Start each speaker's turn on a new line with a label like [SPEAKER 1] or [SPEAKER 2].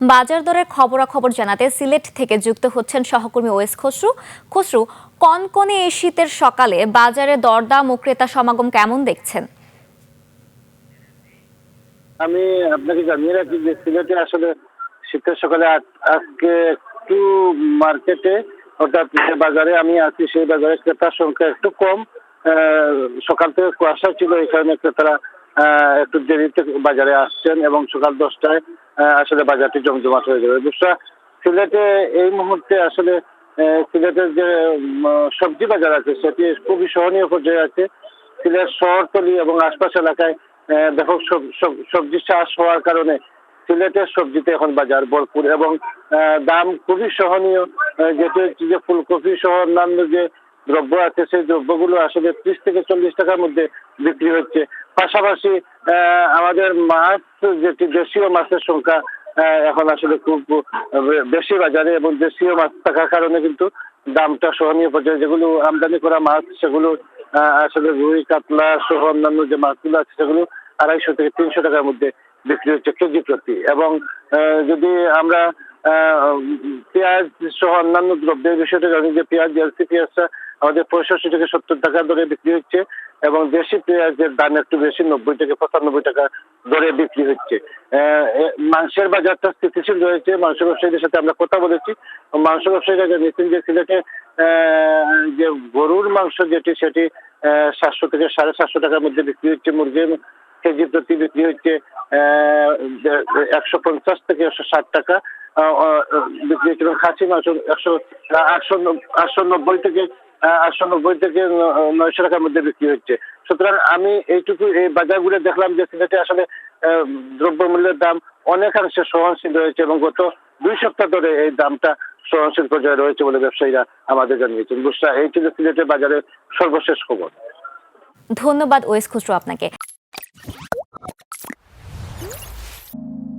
[SPEAKER 1] বাজার দরের খবরাখবর জানাতে সিলেট থেকে যুক্ত হচ্ছেন সহকর্মী ওয়েস খসরু। খসরু, কনকনে এই শীতের সকালে বাজারে দরদাম ও ক্রেতা সমাগম কেমন দেখছেন?
[SPEAKER 2] আমি আপনাকে জানিয়ে রাখি যে সিলেটে আসলে শীতের সকালে আজকে একটু মার্কেটে অর্থাৎ যে বাজারে আমি আছি সেই বাজারে ক্রেতার সংখ্যা একটু কম। সকাল থেকে কুয়াশা ছিল, এই কারণে ক্রেতারা একটু দেরিতে বাজারে আসছেন এবং সকাল 10টায় আসলে বাজারটি জমজমাট হয়ে যাবে। বুঝলা, সিলেটে এই মুহূর্তে আসলে সিলেটের যে সবজি বাজার আছে সেটি খুবই সহনীয় পর্যায়ে আছে। সিলেট শহরতলি এবং আশপাশ এলাকায় ব্যাপক সবজি চাষ হওয়ার কারণে সিলেটের সবজিতে এখন বাজার ভরপুর এবং দাম খুবই সহনীয়। যেটি হচ্ছে যে ফুলকপি সহ অন্যান্য যে দ্রব্য আছে সেই দ্রব্যগুলো আসলে 30 থেকে 40 টাকার মধ্যে বিক্রি হচ্ছে। পাশাপাশি আমাদের মাছ, যেটি দেশীয় মাছের সংখ্যা এখন আসলে খুব বেশি বাজারে, এবং দেশীয় মাছ থাকার কারণে কিন্তু দামটা সহনীয় পর্যায়ে। যেগুলো আমদানি করা মাছ সেগুলো আসলে রুই কাতলা সহ অন্যান্য যে মাছগুলো আছে সেগুলো 250 থেকে 300 টাকার মধ্যে বিক্রি হচ্ছে কেজি প্রতি। এবং যদি আমরা পেঁয়াজ সহ অন্যান্য দ্রব্যের বিষয়টা জানি যে পেঁয়াজ, এলসি পেঁয়াজটা আমাদের 65 থেকে 70 টাকা দরে বিক্রি হচ্ছে এবং দেশি পেঁয়াজের দাম একটু বেশি, 90 থেকে 95 টাকা দরে বিক্রি হচ্ছে। মাংসের বাজারটা স্থিতিশীল রয়েছে। মাংস ব্যবসায়ীদের সাথে আমরা কথা বলেছি। মাংস ব্যবসায়ীরা জানিয়েছেন যে সিলেটে যে গরুর মাংস যেটি সেটি 700 থেকে 750 টাকার মধ্যে বিক্রি হচ্ছে। মুরগির কেজি প্রতি বিক্রি হচ্ছে 150 থেকে 160 টাকা বিক্রি হচ্ছে এবং খাসি মাংস 890 থেকে 900 টাকার মধ্যে বিক্রি হচ্ছে। সুতরাং আমি এইটুকু এই বাজারগুলো দেখলাম যে সিলেটে আসলে দ্রব্যমূল্যের দাম অনেকাংশে সহনশীল রয়েছে এবং গত 2 সপ্তাহ ধরে এই দামটা সহনশীল পর্যায়ে রয়েছে বলে ব্যবসায়ীরা আমাদের জানিয়েছেন। বুঝলা, এই ছিল সিলেটের বাজারের সর্বশেষ খবর।
[SPEAKER 1] ধন্যবাদ ওয়েস খসরু আপনাকে।